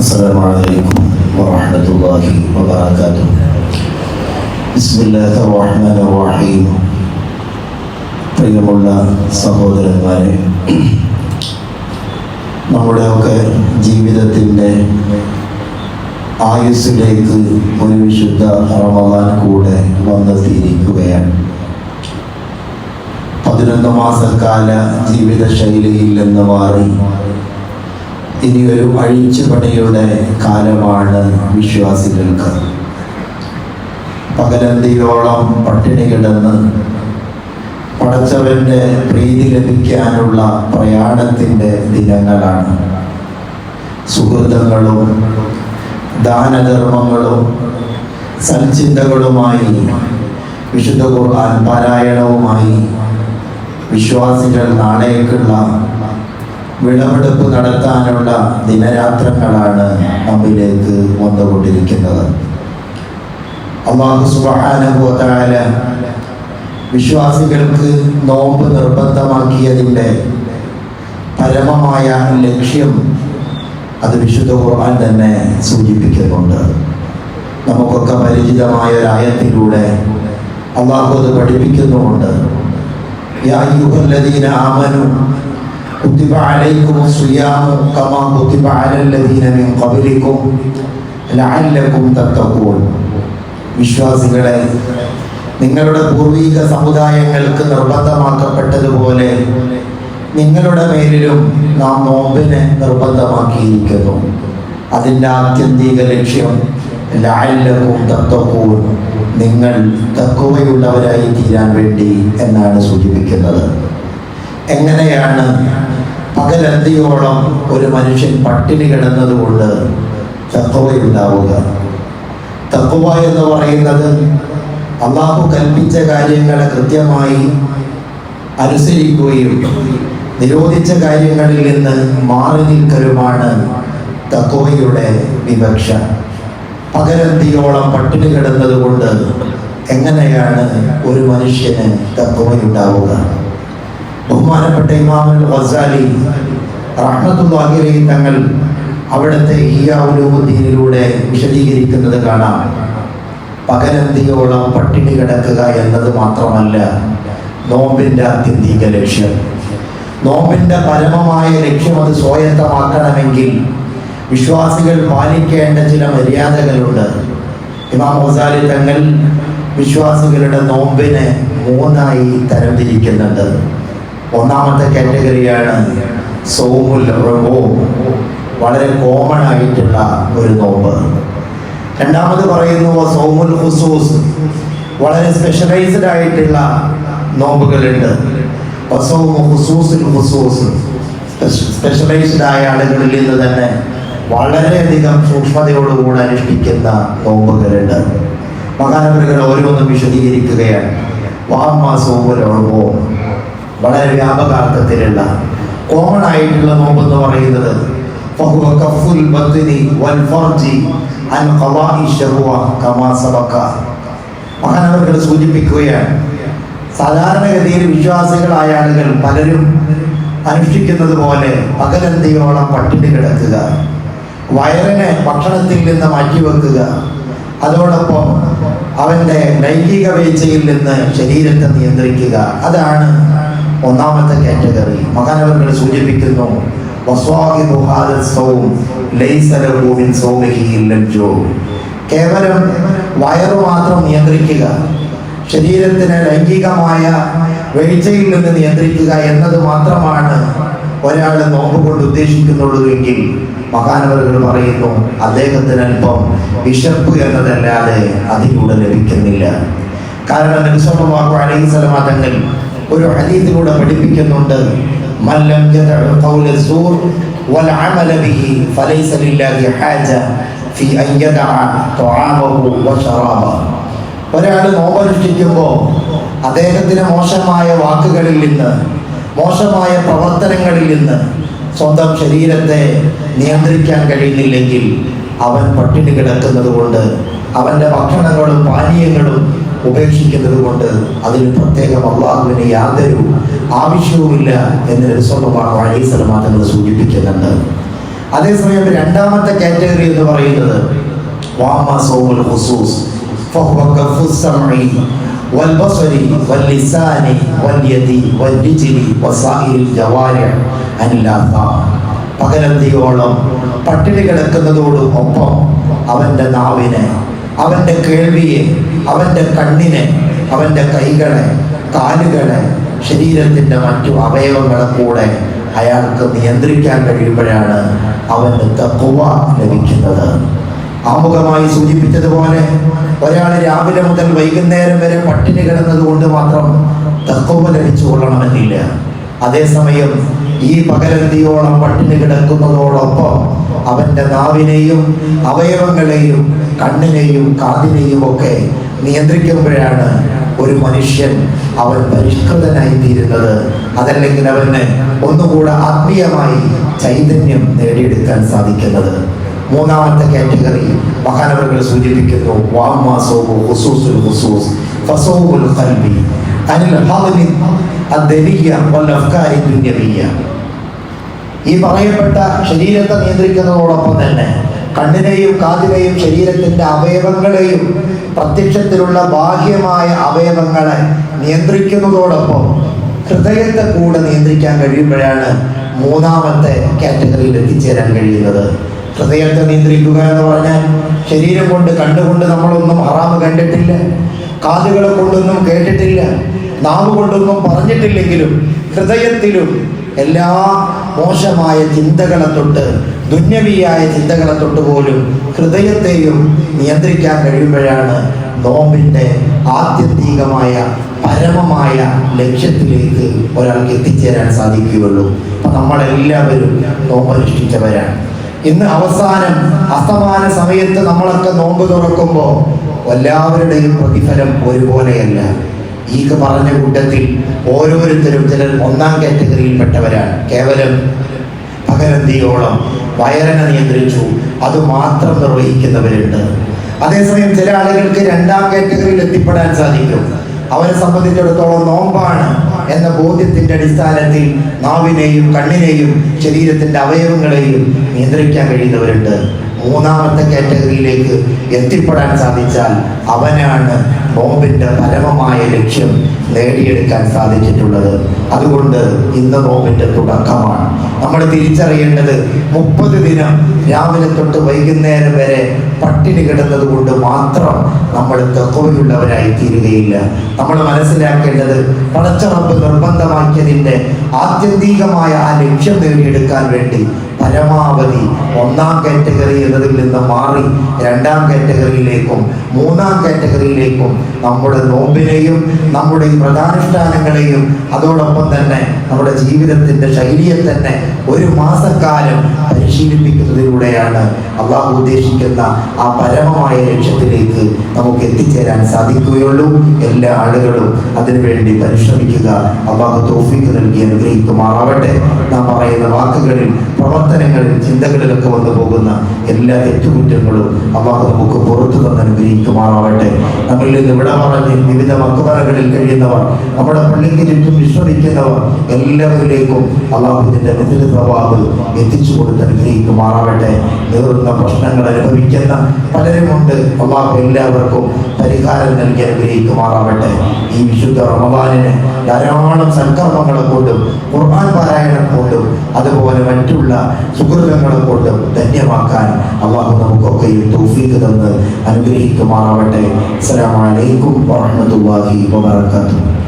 السلام عليكم ورحمة الله وبركاته. بسم الله الرحمن الرحيم. പ്രിയമുള്ള സഹോദരന്മാരെ, നമ്മുടെയൊക്കെ ജീവിതത്തിൻ്റെ ആയുസ്സിലേക്ക് ഒരു വിശുദ്ധ റമദാൻ കൂടെ വന്നെത്തിയിരിക്കുകയാണ്. 11 മാസക്കാല ജീവിത ശൈലിയിൽ നിന്ന് മാറി ഇനിയൊരു അഴിച്ചുപണിയുടെ കാലമാണ് വിശ്വാസികൾക്ക്. പകലന്തിയോളം പട്ടിണി കിടന്ന് പടച്ചവന്റെ പ്രീതി ലഭിക്കാനുള്ള പ്രയാണത്തിൻ്റെ ദിനങ്ങളാണ്. സുഹൃത്തുക്കളും ദാനധർമ്മങ്ങളും സൽചിന്തകളുമായി വിശുദ്ധ ഖുർആൻ പാരായണവുമായി വിശ്വാസികൾ നാളേക്കുള്ള വിളവെടുപ്പ് നടത്താനുള്ള ദിനരാത്രങ്ങളാണ് നമ്മിലേക്ക് വന്നുകൊണ്ടിരിക്കുന്നത്. അല്ലാഹു സുബ്ഹാനഹു വ തആല വിശ്വാസികൾക്ക് നോമ്പ് നിർബന്ധമാക്കിയതിൻ്റെ പരമമായ ലക്ഷ്യം അത് വിശുദ്ധ ഖുർആൻ തന്നെ സൂചിപ്പിക്കുന്നുണ്ട്. നമുക്കൊക്കെ പരിചിതമായ ഒരായത്തിലൂടെ അല്ലാഹു അത് പഠിപ്പിക്കുന്നുമുണ്ട്. യാ അയ്യുഹല്ലദീന ആമനൂ കുതിബ അലൈക്കുമുസ് സിയാമു കമാ കുതിബ അലല്ലദീന മിൻ ഖബ്ലിക്കും ലഅല്ലക്കും തത്തഖൂൻ. വിശ്വാസികളെ, നിങ്ങളുടെ പൂർവിക സമുദായങ്ങൾക്ക് നിർബന്ധമാക്കപ്പെട്ടതുപോലെ നിങ്ങളുടെ മേലിലും നാം നോമ്പിനെ നിർബന്ധമാക്കിയിരിക്കുന്നു. അതിൻ്റെ ആത്യന്തിക ലക്ഷ്യം ലഅല്ലക്കും തത്തഖൂൻ, നിങ്ങൾ തഖ്വയുള്ളവരായി തീരാൻ വേണ്ടി എന്നാണ് സൂചിപ്പിക്കുന്നത്. എങ്ങനെയാണ് പകലന്തിയോളം ഒരു മനുഷ്യൻ പട്ടിണി കിടന്നതുകൊണ്ട് തഖ്വയുണ്ടാവുക? തഖ്വ എന്ന് പറയുന്നത് അല്ലാഹു കൽപ്പിച്ച കാര്യങ്ങളെ കൃത്യമായി അനുസരിക്കുകയും നിരോധിച്ച കാര്യങ്ങളിൽ നിന്ന് മാറി നിൽക്കലുമാണ് തഖ്വയുടെ വിവക്ഷ. പകലന്തിയോളം പട്ടിണി കിടന്നത് കൊണ്ട് എങ്ങനെയാണ് ഒരു മനുഷ്യന് തഖ്വയുണ്ടാവുക? ബഹുമാനപ്പെട്ട ഇമാം അൽ ഗസാലി റഹ്മത്തുള്ളാഹി അലൈഹി തങ്ങൾ അവിടുത്തെ ഇഹ്യാ ഉലൂമുദ്ദീനിലൂടെ വിശദീകരിക്കുന്നത് കാണാം. പകലന്തിയോളം പട്ടിണി കിടക്കുക എന്നത് മാത്രമല്ല നോമ്പിൻ്റെ ആത്യന്തിക ലക്ഷ്യം. നോമ്പിൻ്റെ പരമമായ ലക്ഷ്യം അത് സ്വായത്തമാക്കണമെങ്കിൽ വിശ്വാസികൾ പാലിക്കേണ്ട ചില മര്യാദകളുണ്ട്. ഇമാം ഗസാലി തങ്ങൾ വിശ്വാസികളുടെ നോമ്പിനെ 3ആയി തരംതിരിക്കുന്നുണ്ട്. ഒന്നാമത്തെ കാറ്റഗറിയാണ് സൗമുൽ ഉമൂം, വളരെ കോമൺ ആയിട്ടുള്ള ഒരു നോമ്പ്. രണ്ടാമത് പറയുന്നു സൗമുൽ ഖുസൂസ്, വളരെ സ്പെഷ്യലൈസ്ഡ് ആയിട്ടുള്ള നോമ്പുകളുണ്ട്. സ്പെഷ്യലൈസ്ഡ് ആയ ആളുകളിൽ നിന്ന് തന്നെ വളരെയധികം സൂക്ഷ്മതയോടുകൂടി അനുഷ്ഠിക്കുന്ന നോമ്പുകളുണ്ട്. മഹാനവറുകൾ ഓരോന്നും വിശദീകരിക്കുകയാണ്. വാമ്മാ സൗമുൽ ഉമൂം, വളരെ വ്യാപകാർത്ഥത്തിലുള്ള കോമൺ ആയിട്ടുള്ള നോമ്പ് എന്ന് പറയുന്നത് ഫഹുവ കഫുൽ ബത്നി വൽ ഫർജി അൻ ഖളാഇ ശഹ്വ കമാ സബക. മഹാനവറുകൾ സൂചിപ്പിക്കുകയാണ്, സാധാരണഗതിയിൽ വിശ്വാസികളായ ആളുകൾ പലരും അനുഷ്ഠിക്കുന്നത് പോലെ പകലന്തിയോളം പട്ടിണി കിടക്കുക, വയറിനെ ഭക്ഷണത്തിൽ നിന്ന് മാറ്റിവെക്കുക, അതോടൊപ്പം അവൻ്റെ ലൈംഗിക വീഴ്ചയിൽ നിന്ന് ശരീരത്തെ നിയന്ത്രിക്കുക. അതാണ് ഒന്നാമത്തെ കാറ്റഗറി. മഹാനവറുകൾ സൂചിപ്പിക്കുന്നു കേവലം വയറു മാത്രം നിയന്ത്രിക്കുക, ശരീരത്തിന് ലൈംഗികമായ വീഴ്ചയിൽ നിന്ന് നിയന്ത്രിക്കുക എന്നത് മാത്രമാണ് ഒരാൾ നോമ്പ് കൊണ്ട് ഉദ്ദേശിക്കുന്നുള്ളൂ എങ്കിൽ മഹാനവറുകൾ പറയുന്നു അദ്ദേഹത്തിന് അല്പം വിശപ്പ് എന്നതല്ലാതെ അതിലൂടെ ലഭിക്കുന്നില്ല. കാരണം നബി സല്ലല്ലാഹു അലൈഹി വസല്ലം തങ്ങൾ ഒരു ഹദീസിലൂടെ പഠിപ്പിക്കുന്നുണ്ട്, മല്ലം യദഉ ഖൗല സൂർ വൽ അമല ബിഹി ഫലൈസ ലില്ലാഹി ഹാജ ഫി അൻ യദഅ തുആമഹു വ ശറാബഹു. ഒരാൾ നോമ്പനുഷ്ഠിക്കുമ്പോൾ അദ്ദേഹത്തിന് മോശമായ വാക്കുകളിൽ നിന്ന്, മോശമായ പ്രവർത്തനങ്ങളിൽ നിന്ന് സ്വന്തം ശരീരത്തെ നിയന്ത്രിക്കാൻ കഴിയുന്നില്ലെങ്കിൽ അവൻ പട്ടിണി കിടക്കുന്നത് കൊണ്ട്, അവൻ്റെ ഭക്ഷണങ്ങളും പാനീയങ്ങളും ഉപേക്ഷിക്കുന്നത് കൊണ്ട് അതിന് പ്രത്യേകം അള്ളാഹുവിന് യാതൊരു ആവശ്യവുമില്ല എന്ന് റസൂലുള്ളാഹി അലൈഹി വസല്ലം തങ്ങൾ സൂചിപ്പിക്കുന്നുണ്ട്. അതേസമയം രണ്ടാമത്തെ കാറ്റഗറി എന്ന് പറയുന്നത് വാമാ സൗമുൽ ഖുസൂസ് ഫഹുവ കഫു സമഇ വൽബസരി വല്ലിസാനി വൽയദി വൽരിജ്ലി വസായിരിൽ ജവാരിഹ് അനിൽ ആസാർ. പകലന്തിയോളം പട്ടിണി കിടക്കുന്നതോടൊപ്പം അവൻ്റെ നാവിനെ, അവൻ്റെ കേൾവിയെ, അവൻ്റെ കണ്ണിനെ, അവൻ്റെ കൈകളെ, കാലുകളെ, ശരീരത്തിൻ്റെ മറ്റു അവയവങ്ങളെ കൂടെ അയാൾക്ക് നിയന്ത്രിക്കാൻ കഴിയുമ്പോഴാണ് അവന് തഖ്വ ലഭിക്കുന്നത്. ആമുഖമായി സൂചിപ്പിച്ചതുപോലെ ഒരാൾ രാവിലെ മുതൽ വൈകുന്നേരം വരെ പട്ടിണി കിടന്നത് കൊണ്ട് മാത്രം തഖ്വ ലഭിച്ചു കൊള്ളണമെന്നില്ല. അതേസമയം ഈ പകലന്തിയോളം പട്ടിണി കിടക്കുന്നതോടൊപ്പം അവൻ്റെ നാവിനെയും അവയവങ്ങളെയും കണ്ണിനെയും കാതിനെയും ഒക്കെ നിയന്ത്രിക്കുമ്പോഴാണ് ഒരു മനുഷ്യൻ അവൻ പരിഷ്കൃതനായി തീരുന്നത്. അതല്ലെങ്കിൽ അവന് ഒന്നുകൂടെ ആത്മീയമായി ചൈതന്യം നേടിയെടുക്കാൻ സാധിക്കുന്നത്. മൂന്നാമത്തെ കാറ്റഗറി മഹാനവറുകൾ സൂചിപ്പിക്കുന്നു, വാമ്മാ സൗമു ഖുസൂസുൽ ഖുസൂസ് ഫസൗമുൽ ഖൽബി അനിൽ ഹദ്മി അദ്ദനിയ്യ വൽ അഫ്കാരി ദുനിയവിയ്യ. ഈ പറയപ്പെട്ട ശരീരത്തെ നിയന്ത്രിക്കുന്നതോടൊപ്പം തന്നെ കണ്ണിനെയും കാതിനെയും ശരീരത്തിൻ്റെ അവയവങ്ങളെയും പ്രത്യക്ഷത്തിലുള്ള ബാഹ്യമായ അവയവങ്ങളെ നിയന്ത്രിക്കുന്നതോടൊപ്പം ഹൃദയത്തെ കൂടെ നിയന്ത്രിക്കാൻ കഴിയുമ്പോഴാണ് മൂന്നാമത്തെ കാറ്റഗറിയിൽ എത്തിച്ചേരാൻ കഴിയുന്നത്. ഹൃദയത്തെ നിയന്ത്രിക്കുക എന്ന് പറഞ്ഞാൽ ശരീരം കൊണ്ട് കണ്ടുകൊണ്ട് നമ്മളൊന്നും ഹറാമ് കണ്ടിട്ടില്ല, കാതുകളെ കൊണ്ടൊന്നും കേട്ടിട്ടില്ല, നാവ് കൊണ്ടൊന്നും പറഞ്ഞിട്ടില്ലെങ്കിലും ഹൃദയത്തിലും എല്ലാ മോശമായ ചിന്തകളെ തൊട്ട് ദുന്യവിയായ ചിന്തകളെ തൊട്ട് പോലും ഹൃദയത്തെയും നിയന്ത്രിക്കാൻ കഴിയുമ്പോഴാണ് നോമ്പിൻ്റെ ആത്യന്തികമായ പരമമായ ലക്ഷ്യത്തിലേക്ക് ഒരാൾക്ക് എത്തിച്ചേരാൻ സാധിക്കുകയുള്ളൂ. അപ്പം നമ്മളെല്ലാവരും നോമ്പനുഷ്ഠിച്ചവരാണ്. ഇന്ന് അവസാനം അസ്തമാന സമയത്ത് നമ്മളൊക്കെ നോമ്പ് തുറക്കുമ്പോൾ എല്ലാവരുടെയും പ്രതിഫലം ഒരുപോലെയല്ല. ഈ പറഞ്ഞ കൂട്ടത്തിൽ ഓരോരുത്തരും ചിലർ ഒന്നാം കാറ്റഗറിയിൽപ്പെട്ടവരാണ്. കേവലം പകലന്തിയോളം വയറിനെ നിയന്ത്രിച്ചു അതുമാത്രം നിർവഹിക്കുന്നവരുണ്ട്. അതേസമയം ചില ആളുകൾക്ക് രണ്ടാം കാറ്റഗറിയിൽ എത്തിപ്പെടാൻ സാധിക്കും. അവരെ സംബന്ധിച്ചിടത്തോളം നോമ്പാണ് എന്ന ബോധ്യത്തിൻ്റെ അടിസ്ഥാനത്തിൽ നാവിനെയും കണ്ണിനെയും ശരീരത്തിൻ്റെ അവയവങ്ങളെയും നിയന്ത്രിക്കാൻ കഴിയുന്നവരുണ്ട്. മൂന്നാമത്തെ കാറ്റഗറിയിലേക്ക് എത്തിപ്പെടാൻ സാധിച്ചാൽ അവനാണ് നോമ്പിൻ്റെ പരമമായ ലക്ഷ്യം നേടിയെടുക്കാൻ സാധിച്ചിട്ടുള്ളത്. അതുകൊണ്ട് ഇന്ന് നോമ്പിൻ്റെ തുടക്കമാണ്. നമ്മൾ തിരിച്ചറിയേണ്ടത് 30 ദിനം രാവിലെ തൊട്ട് വൈകുന്നേരം വരെ പട്ടിണി കിടന്നത് കൊണ്ട് മാത്രം നമ്മൾ തഖ്വയുള്ളവരായി തീരുകയില്ല. നമ്മൾ മനസ്സിലാക്കേണ്ടത് പടച്ചറപ്പ് നിർബന്ധമാക്കിയതിൻ്റെ ആത്യന്തികമായ ആ ലക്ഷ്യം നേടിയെടുക്കാൻ വേണ്ടി പരമാവധി ഒന്നാം കാറ്റഗറി എന്നതിൽ നിന്ന് മാറി രണ്ടാം കാറ്റഗറിയിലേക്കും മൂന്നാം കാറ്റഗറിയിലേക്കും നമ്മുടെ നോമ്പിനെയും നമ്മുടെ ഈ വ്രതാനുഷ്ഠാനങ്ങളെയും അതോടൊപ്പം തന്നെ നമ്മുടെ ജീവിതത്തിൻ്റെ ശൈലിയെ തന്നെ ഒരു മാസക്കാലം പരിശീലിപ്പിക്കുന്നതിലൂടെയാണ് അള്ളാഹു ഉദ്ദേശിക്കുന്ന ആ പരമമായ ലക്ഷ്യത്തിലേക്ക് നമുക്ക് എത്തിച്ചേരാൻ സാധിക്കുകയുള്ളൂ. എല്ലാ ആളുകളും അതിനുവേണ്ടി പരിശ്രമിക്കുക. അള്ളാഹു തൗഫീഖ് നൽകി അനുഗ്രഹിക്കുമാറാവട്ടെ. നാം പറയുന്ന വാക്കുകളിൽ, പ്രവർത്തനങ്ങളിൽ, ചിന്തകളിലൊക്കെ വന്നു പോകുന്ന എല്ലാ തെറ്റുകുറ്റങ്ങളും അള്ളാഹു നമുക്ക് പുറത്തു തന്ന് അനുഗ്രഹിക്കുമാറാവട്ടെ. നമ്മളിൽ നിന്ന് ഇവിടെ പറഞ്ഞ് വിവിധ മക്ബറകളിൽ കഴിയുന്നവർ, നമ്മുടെ പള്ളിക്ക് ചുറ്റും വിശ്രമിക്കുന്നവർ എല്ലാവരിലേക്കും അള്ളാഹുവിൻ്റെ മിഥില സ്വഭാവം എത്തിച്ചു കൊടുത്ത് അനുഗ്രഹിക്കുമാറാവട്ടെ. നേറുന്ന പ്രശ്നങ്ങൾ അനുഭവിക്കുന്ന പലരുമുണ്ട്. അള്ളാഹു എല്ലാവർക്കും പരിഹാരം നൽകി അനുഗ്രഹിക്കുമാറാവട്ടെ. ഈ വിശുദ്ധ റമദാനിനെ ധാരാളം സൽക്കർമ്മങ്ങളെ കൊണ്ടും ഖുർആൻ പാരായണം കൊണ്ടും അതുപോലെ മറ്റുള്ള സുഹൃത്തുക്കളെ കൊണ്ടും ധന്യമാക്കാൻ അള്ളാഹു നമുക്കൊക്കെയും തൗഫീഖ് തന്ന് അനുഗ്രഹിക്കുമാറാവട്ടെ. അസ്സലാമു അലൈക്കും വറഹ്മത്തുള്ളാഹി വബറകാതുഹു.